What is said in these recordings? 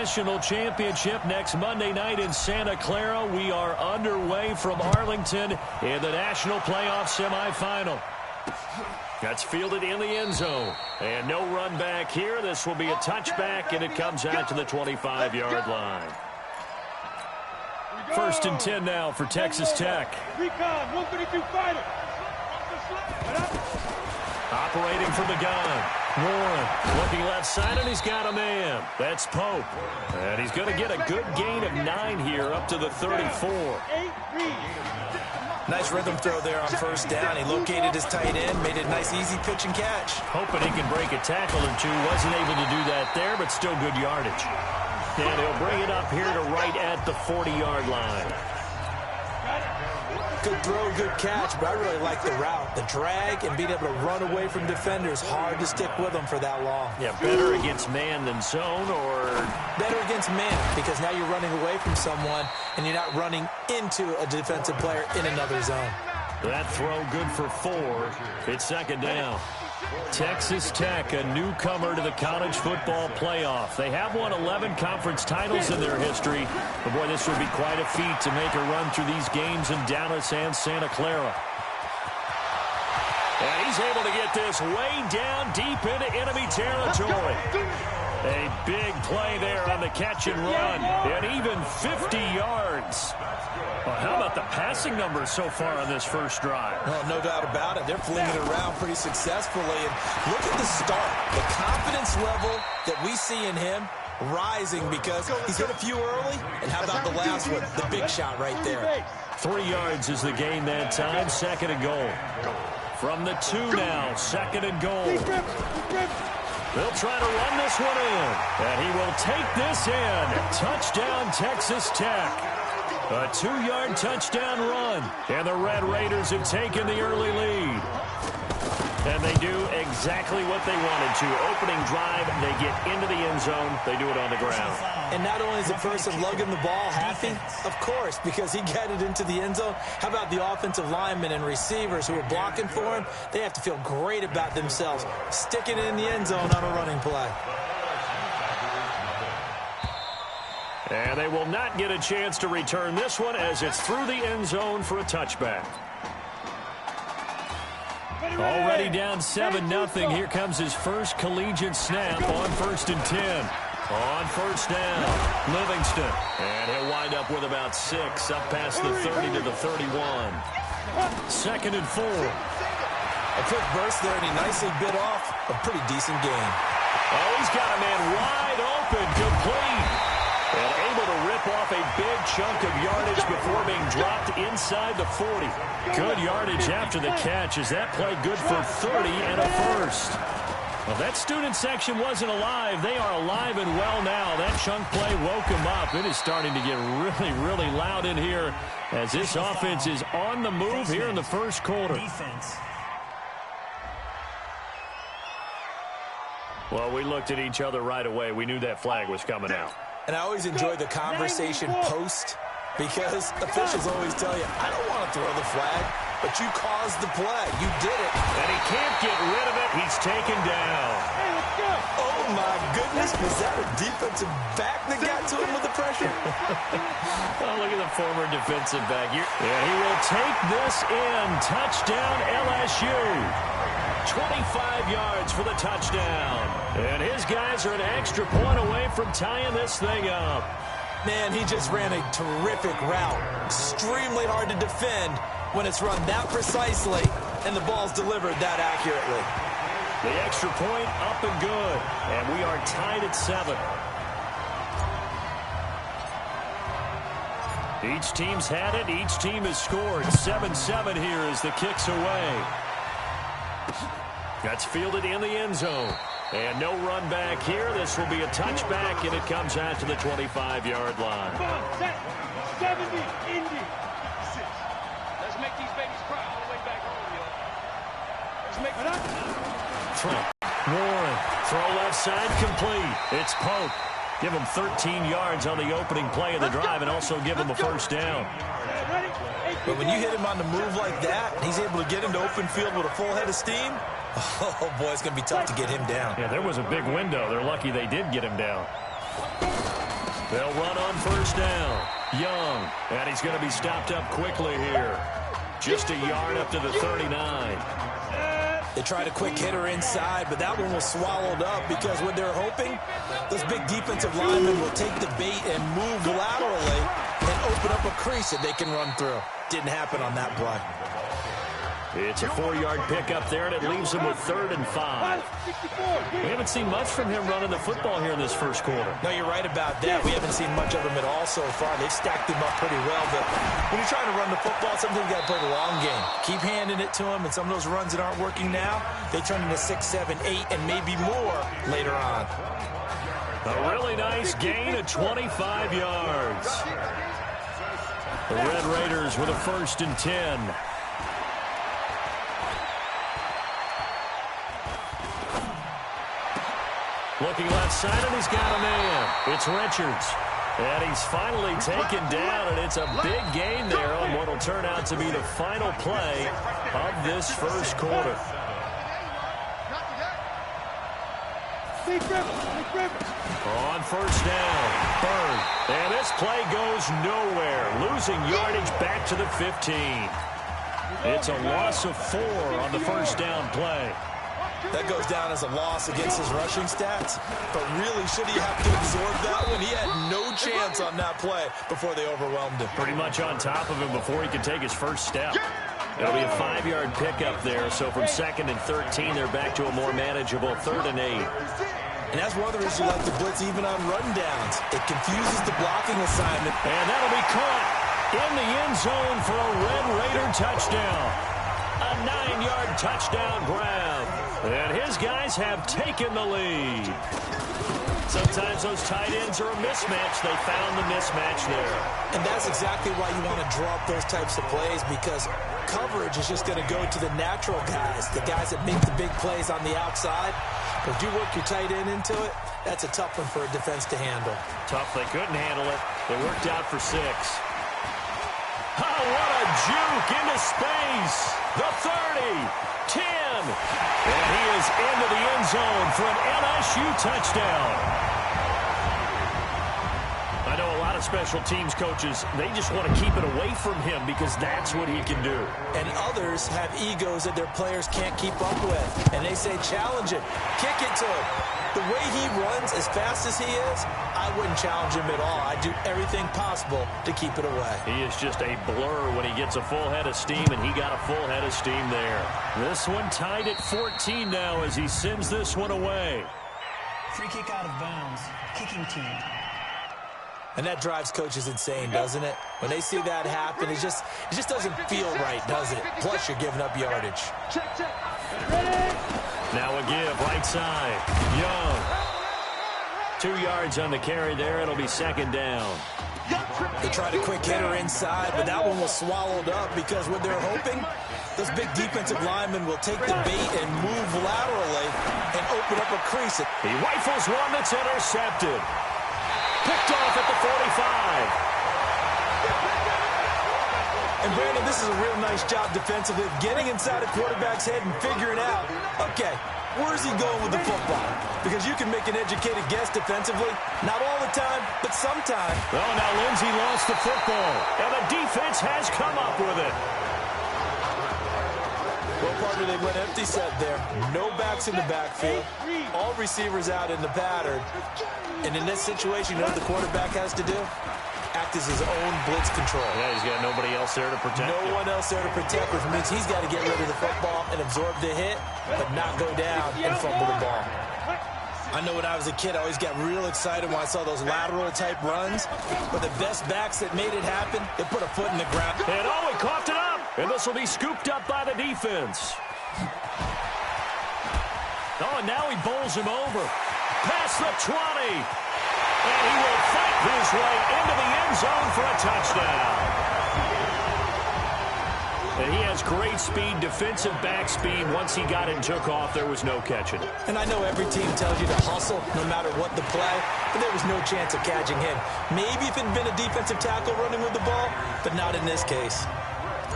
national championship next Monday night in Santa Clara. We are underway from Arlington in the national playoff semifinal. That's fielded in the end zone. And no run back here. This will be a touchback, and it comes out to the 25-yard line. 1st and 10 now for Texas Tech. Operating from the gun. Warren looking left side, and he's got a man. That's Pope. And he's going to get a good gain of 9 here up to the 34. Nice rhythm throw there on 1st down. He located his tight end, made it a nice easy pitch and catch. Hoping he can break a tackle or two. Wasn't able to do that there, but still good yardage. And he'll bring it up here to right at the 40-yard line. Good throw, good catch, but I really like the route. The drag and being able to run away from defenders. Hard to stick with them for that long. Yeah, better against man than zone, or? Better against man, because now you're running away from someone and you're not running into a defensive player in another zone. That throw good for 4. It's 2nd down. Texas Tech, a newcomer to the college football playoff. They have won 11 conference titles in their history. But, boy, this would be quite a feat to make a run through these games in Dallas and Santa Clara. And he's able to get this way down deep into enemy territory. A big play there on the catch and run. And even 50 yards. Well, how about the passing numbers so far on this first drive? Well, no doubt about it. They're flinging it around pretty successfully. And look at the start. The confidence level that we see in him rising because he's hit a few early. And how about the last one? The big shot right there. 3 yards is the gain that time. 2nd and goal. From the 2 now. 2nd and goal. They'll try to run this one in. And he will take this in. Touchdown, Texas Tech. A 2-yard touchdown run. And the Red Raiders have taken the early lead. And they do exactly what they wanted to. Opening drive, they get into the end zone. They do it on the ground. And not only is the person lugging the ball happy, of course, because he got it into the end zone. How about the offensive linemen and receivers who are blocking for him? They have to feel great about themselves, sticking it in the end zone on a running play. And they will not get a chance to return this one as it's through the end zone for a touchback. Already down 7-0. Here comes his first collegiate snap on 1st and 10. On 1st down, Livingston. And he'll wind up with about 6 up past the 30 to the 31. 2nd and 4. A quick burst there, and he nicely bit off a pretty decent gain. Oh, he's got a man wide open, complete. And able to rip off a big chunk of yardage before being dropped inside the 40. Good yardage after the catch as that play good for 30 and a first. Well, that student section wasn't alive. They are alive and well now. That chunk play woke them up. It is starting to get really, really loud in here as this offense is on the move here in the first quarter. Well, we looked at each other right away. We knew that flag was coming out. And I always enjoy the conversation post because officials always tell you, I don't want to throw the flag, but you caused the play. You did it. And he can't get rid of it. He's taken down. Hey, let's go. Oh, my goodness. Was that a defensive back that got to him with the pressure? Oh, look at the former defensive back. Yeah, he will take this in. Touchdown, LSU. 25 yards for the touchdown. And his guys are an extra point away from tying this thing up. Man, he just ran a terrific route. Extremely hard to defend when it's run that precisely and the ball's delivered that accurately. The extra point up and good. And we are tied at 7. Each team's had it. Each team has scored. 7-7 here as the kick's away. That's fielded in the end zone. And no run back here. This will be a touchback, and it comes out to the 25-yard line. 70, Indy. Let's make these babies cry all the way back home, yo. Let's make it up. Warren, throw left side, complete. It's Pope. Give him 13 yards on the opening play of the drive and also give him a first down. But when you hit him on the move like that, he's able to get into open field with a full head of steam. Oh, boy, it's going to be tough to get him down. Yeah, there was a big window. They're lucky they did get him down. They'll run on first down. Young, and he's going to be stopped up quickly here. Just a yard up to the 39. They tried a quick hitter inside, but that one was swallowed up because what they're hoping, those big defensive linemen will take the bait and move laterally and open up a crease that they can run through. Didn't happen on that play. It's a 4-yard pickup there, and it leaves him with 3rd and 5. We haven't seen much from him running the football here in this first quarter. No, you're right about that. We haven't seen much of him at all so far. They've stacked him up pretty well, but when you're trying to run the football, sometimes you got to play the long game. Keep handing it to him, and some of those runs that aren't working now, they turn into 6, 7, 8, and maybe more later on. A really nice gain of 25 yards. The Red Raiders with a 1st and 10. Looking left side, and he's got a man. It's Richards. And he's finally taken down, and it's a big gain there on what will turn out to be the final play of this first quarter. On first down, Bird. And this play goes nowhere, losing yardage back to the 15. It's a loss of 4 on the first down play. That goes down as a loss against his rushing stats, but really, should he have to absorb that one? He had no chance on that play before they overwhelmed him. Pretty much on top of him before he could take his first step. It'll be a 5-yard pickup there, so from 2nd and 13, they're back to a more manageable 3rd and 8. And that's one of the reasons you like to blitz even on rundowns. It confuses the blocking assignment. And that'll be caught in the end zone for a Red Raider touchdown. A 9-yard touchdown grab. And his guys have taken the lead. Sometimes those tight ends are a mismatch. They found the mismatch there. And that's exactly why you want to draw up those types of plays, because coverage is just going to go to the natural guys, the guys that make the big plays on the outside. But if you work your tight end into it, that's a tough one for a defense to handle. Tough. They couldn't handle it. They worked out for 6. Oh, what a juke into space. The 30. 10, and he is into the end zone for an LSU touchdown. I know a lot of special teams coaches, they just want to keep it away from him because that's what he can do. And others have egos that their players can't keep up with, and they say challenge it, kick it to him. The way he runs as fast as he is, I wouldn't challenge him at all. I'd do everything possible to keep it away. He is just a blur when he gets a full head of steam, and he got a full head of steam there. This one tied at 14 now as he sends this one away. Free kick out of bounds. Kicking team. And that drives coaches insane, doesn't it? When they see that happen, it just doesn't feel right, does it? Plus, you're giving up yardage. Now a give, right side. Young. 2 yards on the carry there. It'll be 2nd down. They tried a quick hitter inside, but that one was swallowed up because what they're hoping, those big defensive linemen will take the bait and move laterally and open up a crease. He rifles one that's intercepted. Picked off at the 45. And Brandon, this is a real nice job defensively of getting inside a quarterback's head and figuring out, okay, where's he going with the football? Because you can make an educated guess defensively. Not all the time, but sometimes. Oh, now Lindsey lost the football, and the defense has come up with it. Well, partner, they went empty set there. No backs in the backfield. All receivers out in the pattern. And in this situation, you know what the quarterback has to do? Act as his own blitz control. Yeah, he's got nobody else there to protect him. No one else there to protect, which means he's got to get rid of the football and absorb the hit, but not go down and fumble the ball. I know when I was a kid, I always got real excited when I saw those lateral-type runs, but the best backs that made it happen, they put a foot in the ground. And oh, he coughed it up, and this will be scooped up by the defense. Oh, and now he bowls him over. Past the 20. And he will fight his way into the end zone for a touchdown. And he has great speed, defensive back speed. Once he got it and took off, there was no catching it. And I know every team tells you to hustle no matter what the play, but there was no chance of catching him. Maybe if it had been a defensive tackle running with the ball, but not in this case.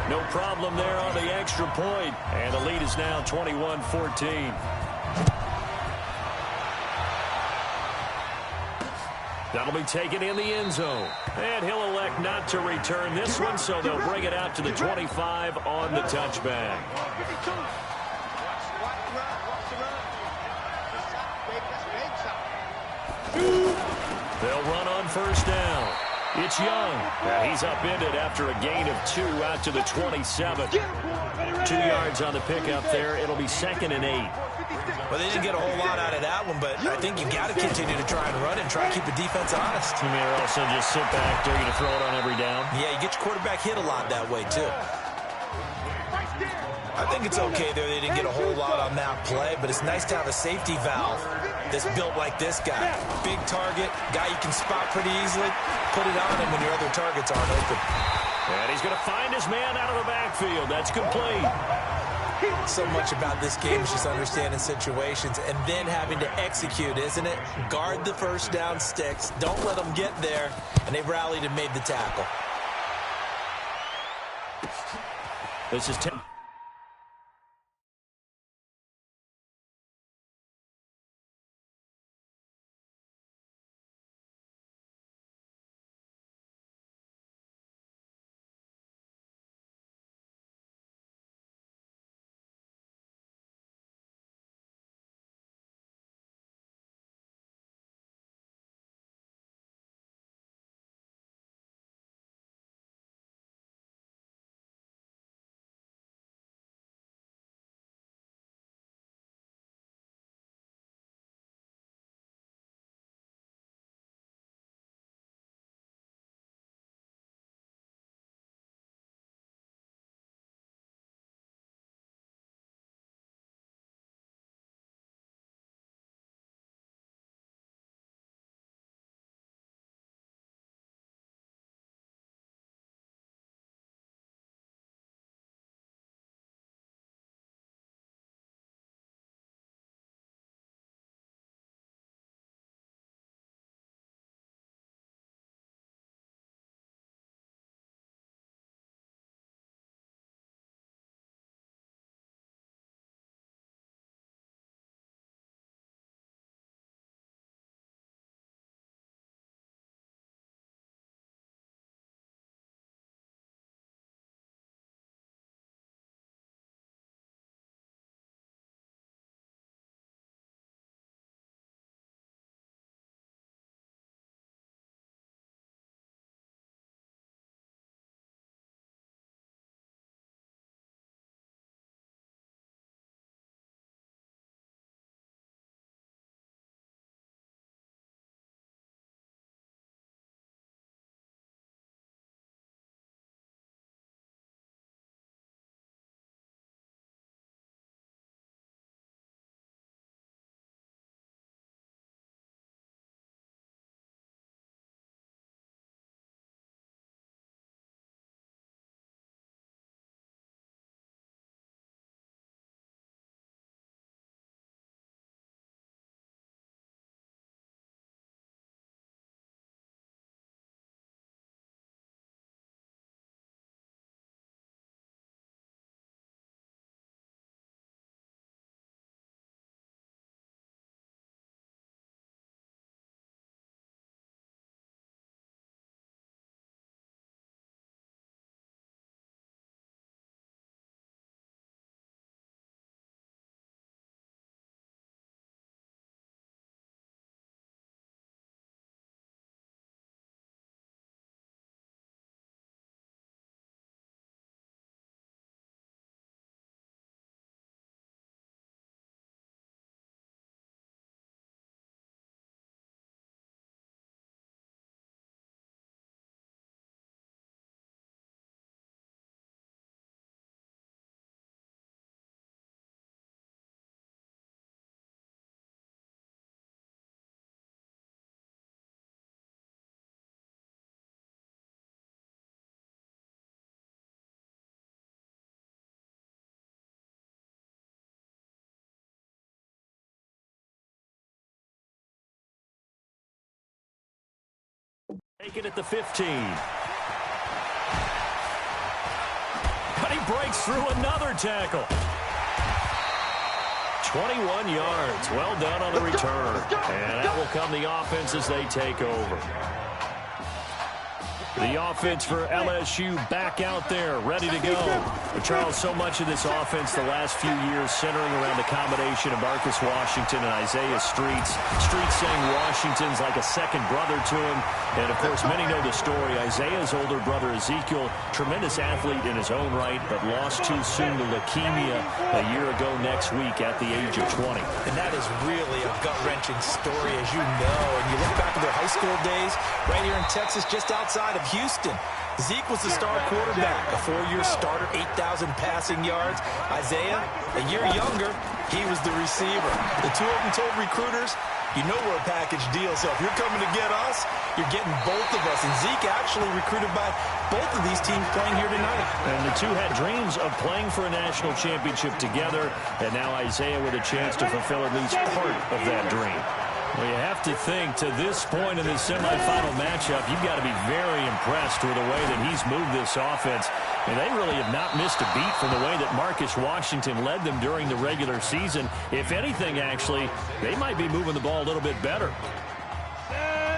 No problem there on the extra point. And the lead is now 21-14. That'll be taken in the end zone. And he'll elect not to return this one, so they'll bring it out to the 25 on the touchback. They'll run on first down. It's Young. And he's upended after a gain of 2 out to the 27. 2 yards on the pickup there. It'll be 2nd and 8. Well, they didn't get a whole lot out of that one, but I think you got to continue to try and run and try to keep the defense honest. You mean also just sit back, dare you to throw it on every down? Yeah, you get your quarterback hit a lot that way, too. I think it's okay there. They didn't get a whole lot on that play, but it's nice to have a safety valve that's built like this guy. Big target, guy you can spot pretty easily. Put it on him when your other targets aren't open. And he's going to find his man out of the backfield. That's complete. So much about this game is just understanding situations and then having to execute, isn't it? Guard the first down sticks. Don't let them get there. And they rallied and made the tackle. This is 10. Take it at the 15. But he breaks through another tackle. 21 yards. Well done on the return. And that will come the offense as they take over. The offense for LSU back out there, ready to go. But Charles, so much of this offense the last few years centering around the combination of Marcus Washington and Isaiah Streets. Streets saying Washington's like a second brother to him. And, of course, many know the story. Isaiah's older brother, Ezekiel, tremendous athlete in his own right, but lost too soon to leukemia a year ago next week at the age of 20. And that is really a gut-wrenching story, as you know. And you look back at their high school days right here in Texas, just outside of Houston. Zeke was the star quarterback, a 4-year starter, 8,000 passing yards. Isaiah, a year younger, he was the receiver. The two of them told recruiters, you know we're a package deal, so if you're coming to get us, you're getting both of us. And Zeke actually recruited by both of these teams playing here tonight. And the two had dreams of playing for a national championship together, and now Isaiah with a chance to fulfill at least part of that dream. Well, you have to think, to this point in this semifinal matchup, you've got to be very impressed with the way that he's moved this offense. And they really have not missed a beat from the way that Marcus Washington led them during the regular season. If anything, actually, they might be moving the ball a little bit better.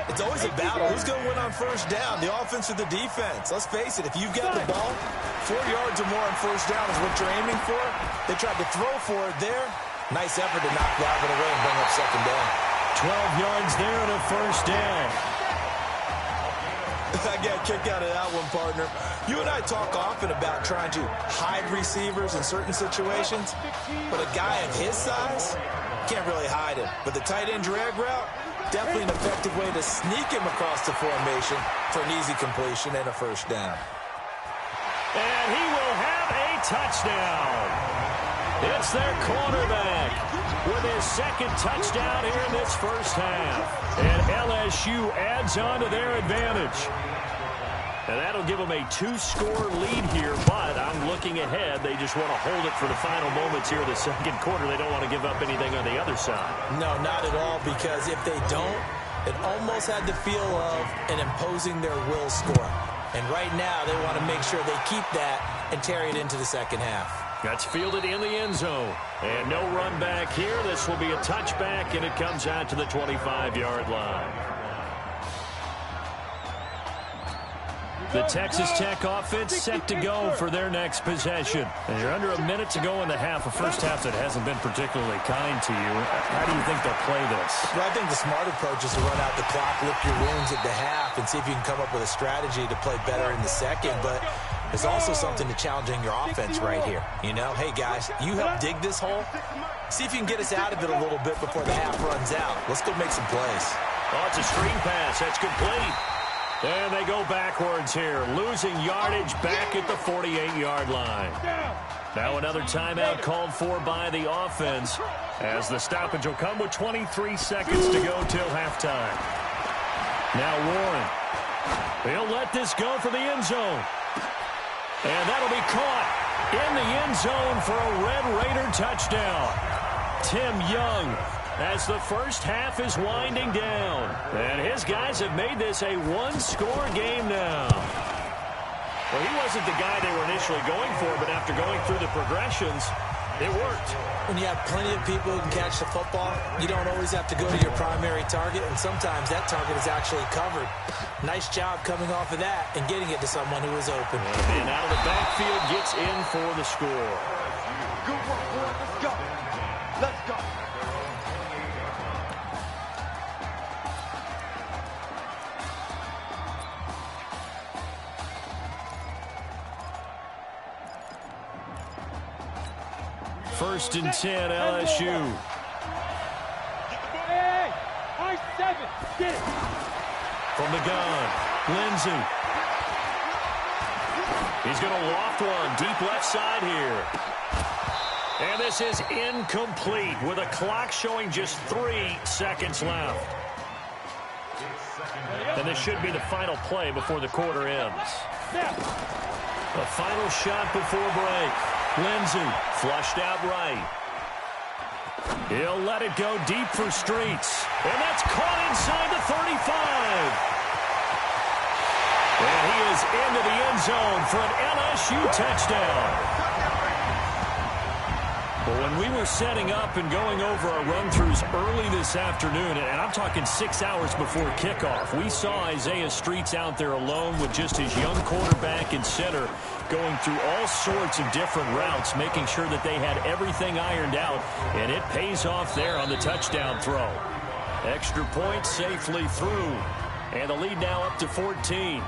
It's always a battle. Who's going to win on first down, the offense or the defense? Let's face it, if you've got the ball, 4 yards or more on first down is what you're aiming for. They tried to throw for it there. Nice effort to knock that one away and bring up second down. 12 yards there and a first down. I got a kick out of that one, partner. You and I talk often about trying to hide receivers in certain situations, but a guy of his size can't really hide him. But the tight end drag route, definitely an effective way to sneak him across the formation for an easy completion and a first down. And he will have a touchdown. It's their cornerback with his second touchdown here in this first half. And LSU adds on to their advantage. And that'll give them a 2-score lead here, but I'm looking ahead. They just want to hold it for the final moments here of the second quarter. They don't want to give up anything on the other side. No, not at all, because if they don't, it almost had the feel of an imposing their will score. And right now, they want to make sure they keep that and carry it into the second half. That's fielded in the end zone. And no run back here. This will be a touchback, and it comes out to the 25-yard line. The Texas Tech offense set to go for their next possession. And you're under a minute to go in the half, a first half that hasn't been particularly kind to you. How do you think they'll play this? Well, I think the smart approach is to run out the clock, lick your wounds at the half, and see if you can come up with a strategy to play better in the second. But there's also something to challenging your offense right here. You know, hey, guys, you help dig this hole. See if you can get us out of it a little bit before the half runs out. Let's go make some plays. Oh, it's a screen pass. That's complete. And they go backwards here, losing yardage back at the 48-yard line. Now another timeout called for by the offense, as the stoppage will come with 23 seconds to go till halftime. Now Warren. He'll let this go for the end zone. And that'll be caught in the end zone for a Red Raider touchdown. Tim Young, as the first half is winding down. And his guys have made this a one-score game now. Well, he wasn't the guy they were initially going for, but after going through the progressions, it worked. When you have plenty of people who can catch the football, you don't always have to go to your primary target, and sometimes that target is actually covered. Nice job coming off of that and getting it to someone who was open. And out of the backfield gets in for the score. Good work, boy. Let's go. Let's go. First and 10, LSU. Hey, I-7, get it. From the gun, Lindsey. He's going to loft one deep left side here. And this is incomplete with a clock showing just 3 seconds left. And this should be the final play before the quarter ends. The final shot before break. Lindsey flushed out right. He'll let it go deep for Streets. And that's caught inside the 35. And he is into the end zone for an LSU touchdown. Well, when we were setting up and going over our run-throughs early this afternoon, and I'm talking 6 hours before kickoff, we saw Isaiah Streets out there alone with just his young quarterback and center going through all sorts of different routes, making sure that they had everything ironed out, and it pays off there on the touchdown throw. Extra point safely through, and the lead now up to 14.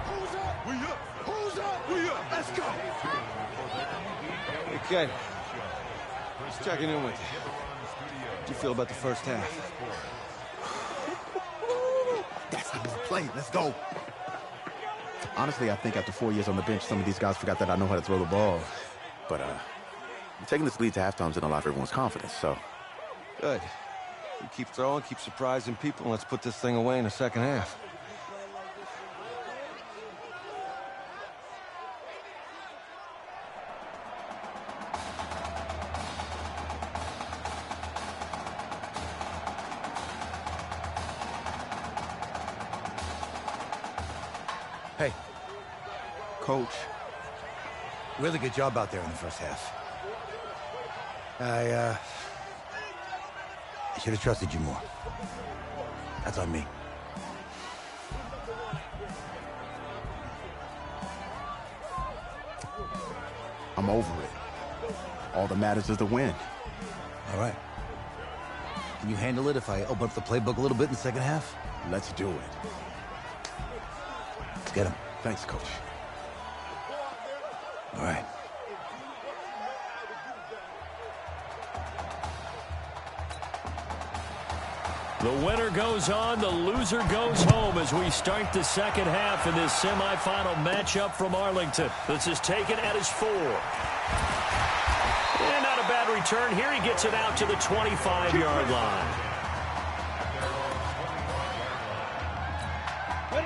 Who's up? We up. Who's up? We up. Let's go. Okay, just checking in with you. How do you feel about the first half? That's how we play. Let's go. Honestly, I think after 4 years on the bench, some of these guys forgot that I know how to throw the ball. But taking this lead to halftime is in a lot of everyone's confidence, so. Good. You keep throwing, keep surprising people, and let's put this thing away in the second half. Hey, Coach, really good job out there in the first half. I should have trusted you more. That's on me. I'm over it. All that matters is the win. All right. Can you handle it if I open up the playbook a little bit in the second half? Let's do it. Let's get him. Thanks, Coach. All right. The winner goes on, the loser goes home as we start the second half in this semifinal matchup from Arlington. This is taken at his 4. And not a bad return. Here he gets it out to the 25-yard line.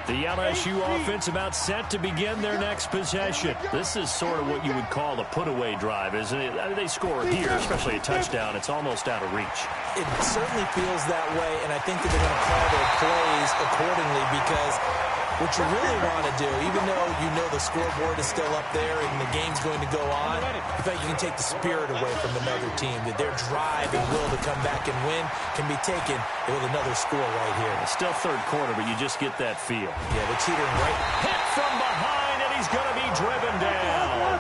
The LSU offense about set to begin their next possession. This is sort of what you would call a put-away drive, isn't it? I mean, they score here, especially a touchdown. It's almost out of reach. It certainly feels that way, and I think that they're going to call their plays accordingly because what you really want to do, even though you know the scoreboard is still up there and the game's going to go on, in fact, you can take the spirit away from another team, that their drive and will to come back and win can be taken with another score right here. It's still third quarter, but you just get that feel. Yeah, they're teetering right. Hit from behind, and he's going to be driven down.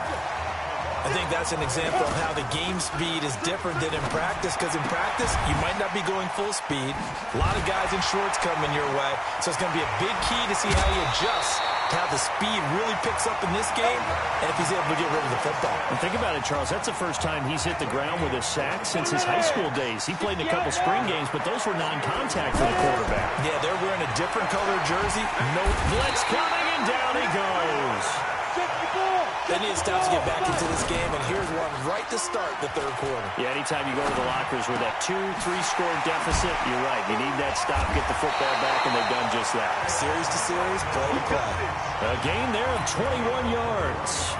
I think that's an example of how the game speed is different than in practice, because in practice, you might not be going full speed. A lot of guys in shorts coming your way, so it's going to be a big key to see how he adjusts, to how the speed really picks up in this game, and if he's able to get rid of the football. And think about it, Charles. That's the first time he's hit the ground with a sack since his high school days. He played in a couple spring games, but those were non-contact for the quarterback. Yeah, they're wearing a different color jersey. No blitz coming, and down he goes. They need to stop to get back into this game, and here's one right to start the third quarter. Yeah, anytime you go to the lockers with that 2-3 score deficit, you're right. You need that stop, get the football back, and they've done just that. Series to series, play to play. A gain there of 21 yards.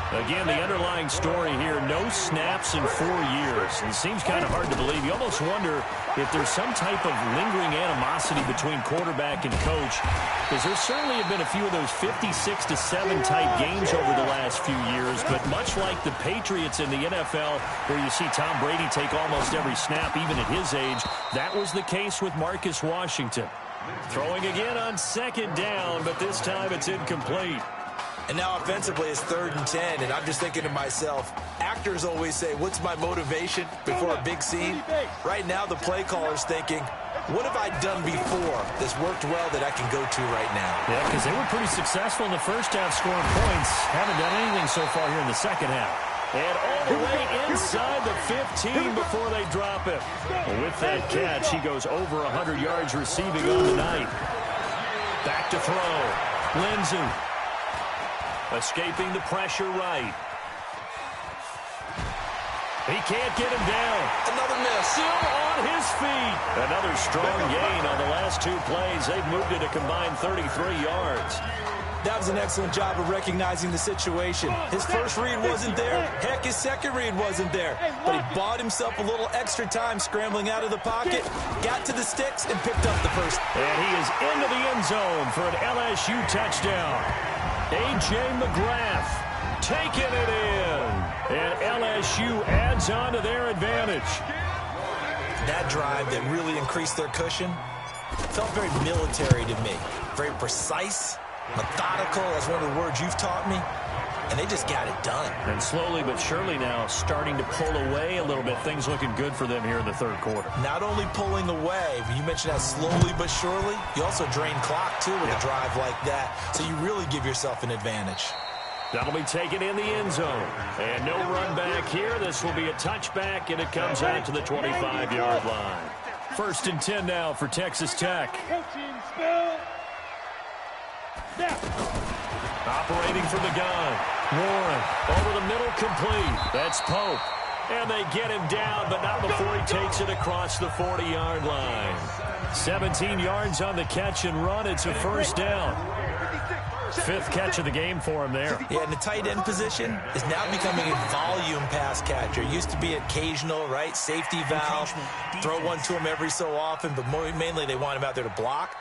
Again, the underlying story here, no snaps in 4 years. It seems kind of hard to believe. You almost wonder if there's some type of lingering animosity between quarterback and coach, because there certainly have been a few of those 56-7 type games over the last few years, but much like the Patriots in the NFL, where you see Tom Brady take almost every snap, even at his age, that was the case with Marcus Washington. Throwing again on second down, but this time it's incomplete. And now offensively it's 3rd and 10, and I'm just thinking to myself, actors always say, what's my motivation before a big scene? Right now the play caller's thinking, what have I done before that's worked well that I can go to right now? Yeah, because they were pretty successful in the first half scoring points. Haven't done anything so far here in the second half. And all the way inside the 15 before they drop him. And with that catch, he goes over 100 yards receiving on the night. Back to throw. Lindsey. Escaping the pressure right. He can't get him down. Another miss. Still on his feet. Another strong gain on the last 2 plays. They've moved it a combined 33 yards. That was an excellent job of recognizing the situation. His first read wasn't there. Heck, his second read wasn't there. But he bought himself a little extra time scrambling out of the pocket, got to the sticks, and picked up the first. And he is into the end zone for an LSU touchdown. A.J. McGrath, taking it in. And LSU adds on to their advantage. That drive that really increased their cushion felt very military to me. Very precise, methodical. That's one of the words you've taught me. And they just got it done. And slowly but surely now starting to pull away a little bit. Things looking good for them here in the third quarter. Not only pulling away, but you mentioned that slowly but surely. You also drain clock, too, with a drive like that. So you really give yourself an advantage. That'll be taken in the end zone. And no run back here. This will be a touchback, and it comes out to the 25-yard line. 1st and 10 now for Texas Tech. Operating from the gun. Warren over the middle, complete. That's Pope. And they get him down, but not before he takes it across the 40-yard line. 17 yards on the catch and run. It's a first down. 5th catch of the game for him there. Yeah, and the tight end position is now becoming a volume pass catcher. Used to be occasional, right? Safety valve. Throw one to him every so often, but mainly they want him out there to block.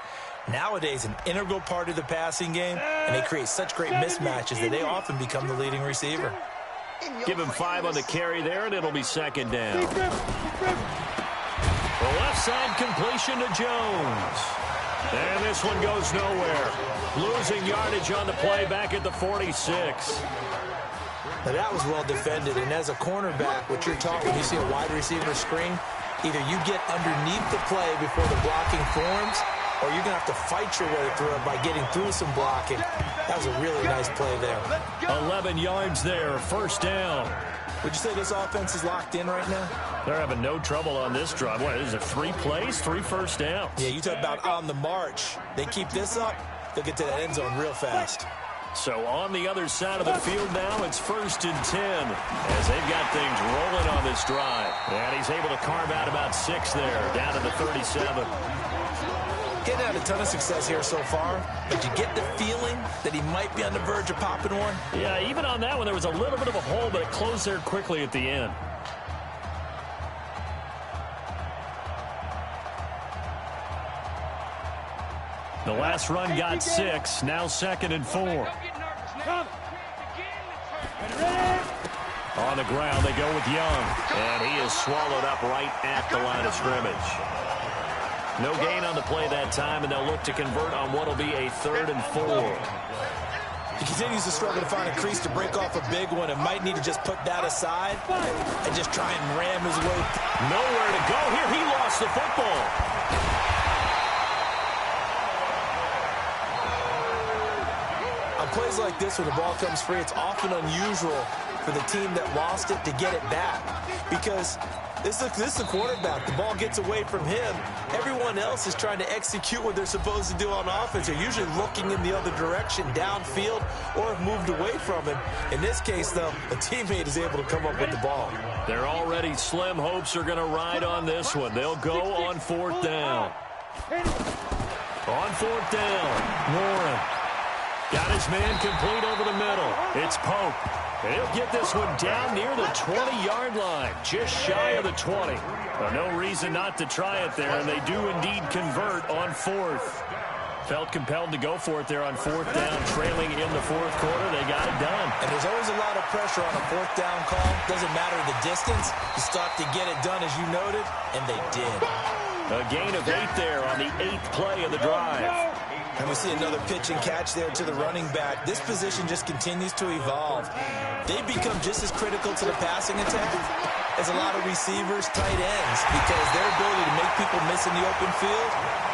Nowadays, an integral part of the passing game, and they create such great mismatches that they often become the leading receiver. Give him 5 on the carry there, and it'll be 2nd down. The left side completion to Jones. And this one goes nowhere. Losing yardage on the play back at the 46. Now that was well defended, and as a cornerback, what you're taught when you see a wide receiver screen, either you get underneath the play before the blocking forms, or you're going to have to fight your way through it by getting through some blocking. That was a really nice play there. 11 yards there, 1st down. Would you say this offense is locked in right now? They're having no trouble on this drive. What is it, 3 plays, 3 first downs? Yeah, you talk about on the march. They keep this up, they'll get to that end zone real fast. So on the other side of the field now, it's 1st and 10 as they've got things rolling on this drive. And he's able to carve out about 6 there, down to the 37. Getting had a ton of success here so far, but you get the feeling that he might be on the verge of popping one. Yeah, even on that one, there was a little bit of a hole, but it closed there quickly at the end. The last run got 6, now 2nd and 4. On the ground, they go with Young, and he is swallowed up right at the line of scrimmage. No gain on the play that time, and they'll look to convert on what will be a 3rd and 4. He continues to struggle to find a crease to break off a big one and might need to just put that aside and just try and ram his way. Nowhere to go here. He lost the football. On plays like this, when the ball comes free, it's often unusual for the team that lost it to get it back because this is the quarterback. The ball gets away from him. Everyone else is trying to execute what they're supposed to do on offense. They're usually looking in the other direction, downfield, or have moved away from him. In this case, though, a teammate is able to come up with the ball. Their already slim hopes are going to ride on this one. They'll go on 4th down. On 4th down, Warren got his man complete over the middle. It's Pope. And he'll get this one down near the 20-yard line, just shy of the 20. Well, no reason not to try it there, and they do indeed convert on 4th. Felt compelled to go for it there on 4th down, trailing in the 4th quarter. They got it done. And there's always a lot of pressure on a 4th down call. Doesn't matter the distance. You stop to get it done, as you noted, and they did. A gain of 8 there on the 8th play of the drive. And we see another pitch and catch there to the running back. This position just continues to evolve. They become just as critical to the passing attack as a lot of receivers, tight ends, because their ability to make people miss in the open field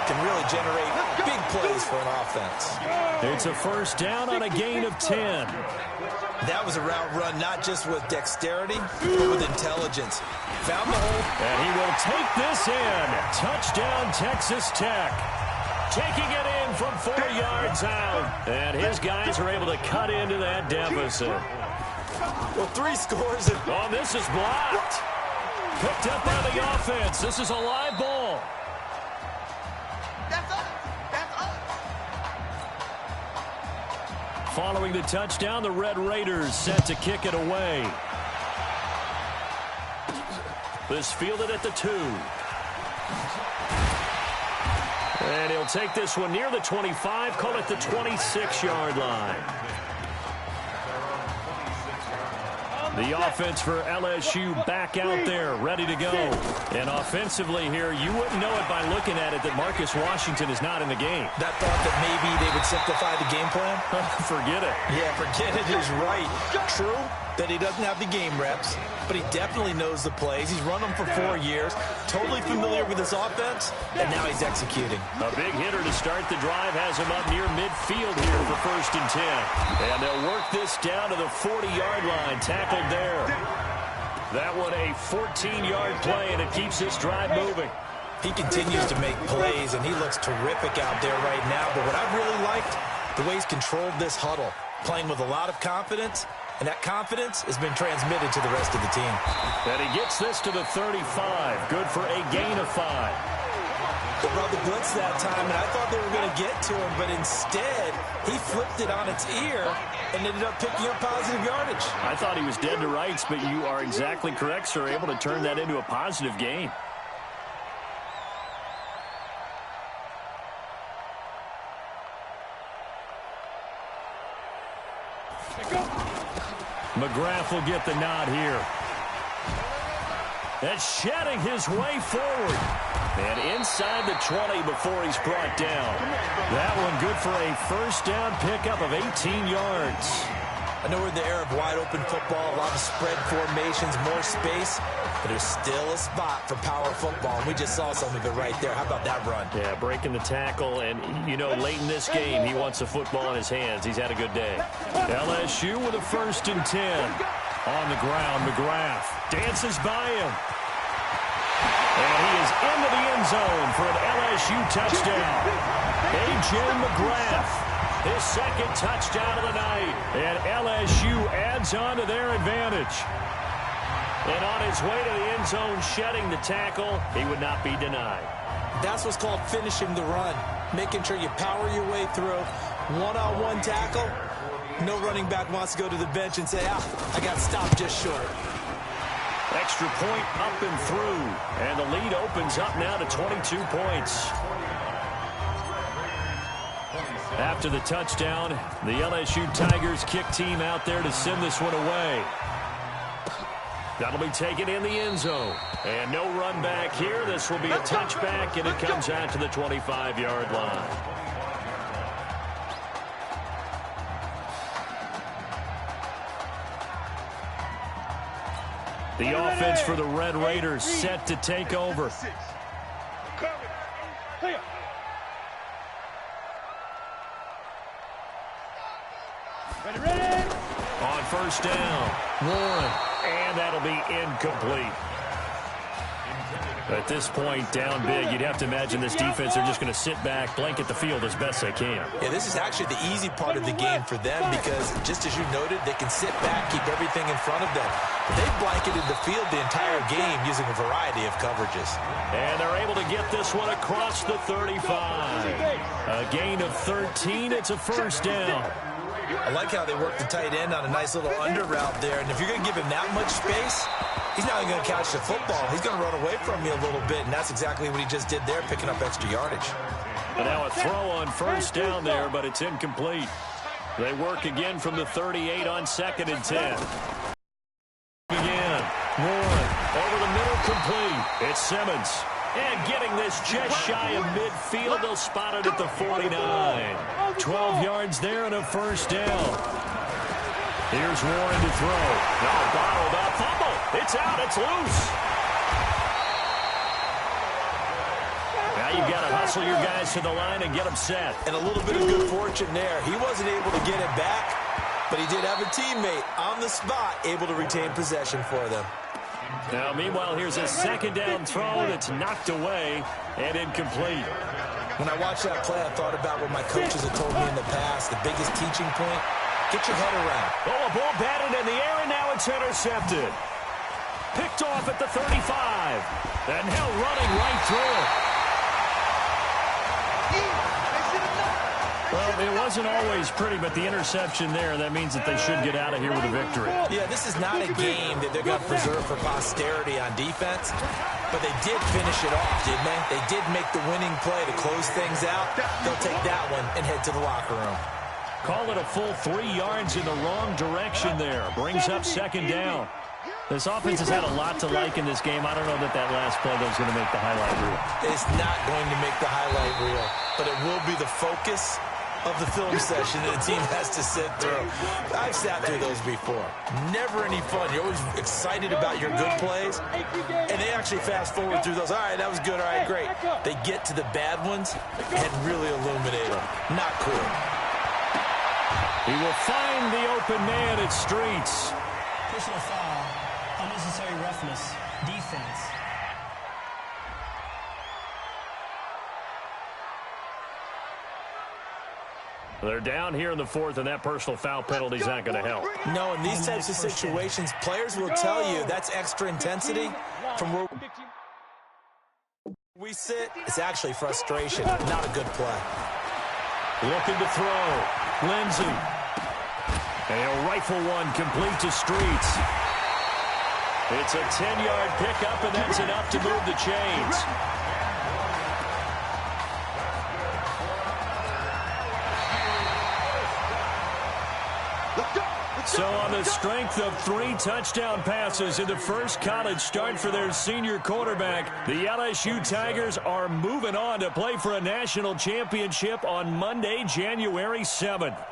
can really generate big plays for an offense. It's a 1st down on a gain of 10. That was a route run not just with dexterity, but with intelligence. Found the hole. And he will take this in. Touchdown, Texas Tech. Taking it in from 4 yards out. And his guys are able to cut into that deficit. Well, 3 scores. Oh, this is blocked. Picked up by the offense. This is a live ball. Following the touchdown, the Red Raiders set to kick it away. This fielded at the 2. And he'll take this one near the 25, call it the 26-yard line. The offense for LSU back out there, ready to go. And offensively here, you wouldn't know it by looking at it that Marcus Washington is not in the game. That thought that maybe they would simplify the game plan? Forget it. Yeah, forget it is right. True that he doesn't have the game reps, but he definitely knows the plays. He's run them for 4 years, totally familiar with his offense, and now he's executing. A big hitter to start the drive has him up near midfield here for 1st and 10. And they'll work this down to the 40-yard line, tackled there. That one a 14-yard play, and it keeps this drive moving. He continues to make plays, and he looks terrific out there right now. But what I've really liked, the way he's controlled this huddle, playing with a lot of confidence, and that confidence has been transmitted to the rest of the team. And he gets this to the 35. Good for a gain of 5. They brought the blitz that time, and I thought they were going to get to him, but instead, he flipped it on its ear and ended up picking up positive yardage. I thought he was dead to rights, but you are exactly correct, sir. Able to turn that into a positive gain. McGrath will get the nod here. And shedding his way forward. And inside the 20 before he's brought down. That one good for a 1st down pickup of 18 yards. I know we're in the era of wide-open football, a lot of spread formations, more space, but there's still a spot for power football, and we just saw some of it right there. How about that run? Yeah, breaking the tackle, and, you know, late in this game, he wants the football in his hands. He's had a good day. LSU with a 1st and 10. On the ground, McGrath dances by him. And he is into the end zone for an LSU touchdown. A.J. McGrath. His 2nd touchdown of the night. And LSU adds on to their advantage. And on his way to the end zone, shedding the tackle, he would not be denied. That's what's called finishing the run. Making sure you power your way through. One-on-one tackle. No running back wants to go to the bench and say, I got stopped just short. Extra point up and through. And the lead opens up now to 22 points. After the touchdown, the LSU Tigers kick team out there to send this one away. That'll be taken in the end zone. And no run back here. This will be a touchback, and it comes out to the 25-yard line. The offense for the Red Raiders set to take over. On 1st down, Warren, and that'll be incomplete. At this point, down big, you'd have to imagine this defense, they're just going to sit back, blanket the field as best they can. Yeah, this is actually the easy part of the game for them because, just as you noted, they can sit back, keep everything in front of them. But they've blanketed the field the entire game using a variety of coverages. And they're able to get this one across the 35. A gain of 13, it's a 1st down. I like how they work the tight end on a nice little under route there. And if you're going to give him that much space, he's not even going to catch the football. He's going to run away from you a little bit, and that's exactly what he just did there, picking up extra yardage. And now a throw on 1st down there, but it's incomplete. They work again from the 38 on 2nd and 10. Again, Warren over the middle, complete. It's Simmons. And getting this just shy of midfield, they'll spot it at the 49. 12 yards there and a 1st down. Here's Warren to throw. No, bottled up, fumble. It's out, it's loose. Now you've got to hustle your guys to the line and get them set. And a little bit of good fortune there. He wasn't able to get it back, but he did have a teammate on the spot able to retain possession for them. Now, meanwhile, here's a 2nd down throw that's knocked away and incomplete. When I watched that play, I thought about what my coaches have told me in the past. The biggest teaching point, get your head around. Oh, a ball batted in the air, and now it's intercepted. Picked off at the 35. And now running right through it. Well, it wasn't always pretty, but the interception there, that means that they should get out of here with a victory. Yeah, this is not a game that they're going to preserve for posterity on defense, but they did finish it off, didn't they? They did make the winning play to close things out. They'll take that one and head to the locker room. Call it a full 3 yards in the wrong direction there. Brings up second down. This offense has had a lot to like in this game. I don't know that last play though is going to make the highlight reel. It's not going to make the highlight reel, but it will be the focus of the film session that a team has to sit through. I've sat through those before. Never any fun. You're always excited about your good plays, and they actually fast forward through those. All right, that was good. All right, great. They get to the bad ones and really illuminate them. Not cool. He will find the open man at Streets. Personal foul. Unnecessary roughness. Defense. They're down here in the fourth, and that personal foul penalty is not going to help. No, in these types of situations, players will tell you that's extra intensity. From where we sit, it's actually frustration, not a good play. Looking to throw. Lindsey. And he'll rifle one complete to Streets. It's a 10-yard pickup, and that's enough to move the chains. So on the strength of 3 touchdown passes in the first college start for their senior quarterback, the LSU Tigers are moving on to play for a national championship on Monday, January 7th.